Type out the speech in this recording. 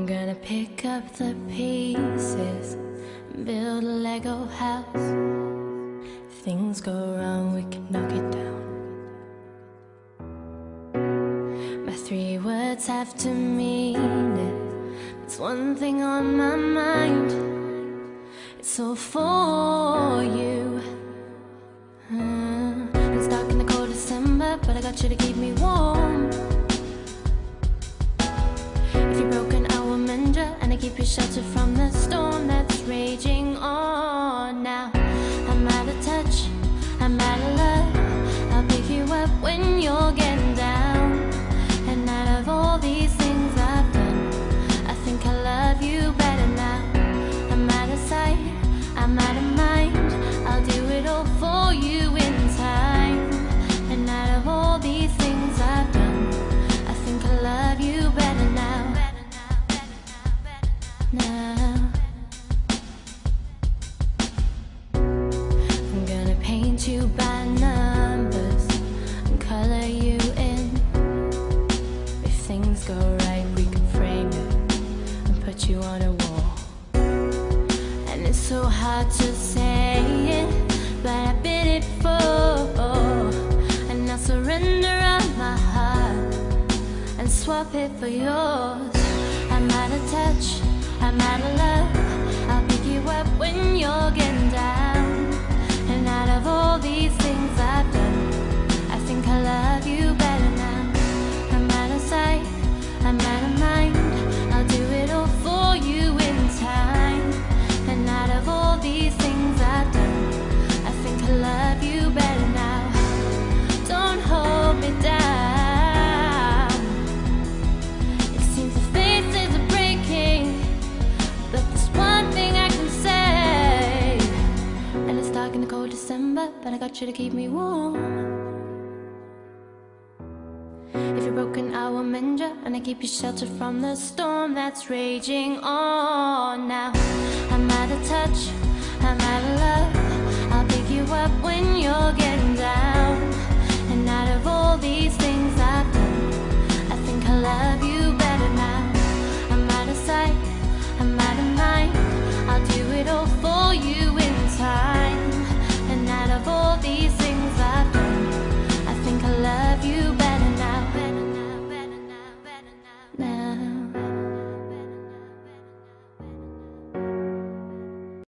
I'm gonna pick up the pieces and build a Lego house. If things go wrong, we can knock it down. My 3 words have to mean it. There's one thing on my mind. It's all for you. It's dark in the cold December, but I got you to keep me warm. If you're broken, I will mend you, and I keep you sheltered from the storm that's raging on. Now I'm out of touch, I'm out of love. I'll pick you up when you're getting down. And out of all these things I've done, I think I love you better now. I'm out of sight, I'm out of mind. I'll do it all for you in time. And out of all these things I've done, I think I love you better now. Now I'm gonna paint you by numbers and color you in. If things go right, we can frame it and put you on a wall. And it's so hard to say it, but I've been it before. And I'll surrender all my heart and swap it for yours. I'm out of touch, I'm out of love. I'll pick you up when you're getting down. And out of all these things I've done, I think I love you better now. I'm out of sight, I'm out of mind. I'll do it all for you in time. And out of all these things I've done, I think I love you better now. Don't hold me down. It seems the faces are breaking, but there's one thing I can say. And it's dark in the cold December, but I got you to keep me warm. If you're broken, I will mend you, and I keep you sheltered from the storm that's raging on. Now I'm out of touch, I'm out of love. I'll pick you up when you're getting down. And out of all these things I've done, I think I love you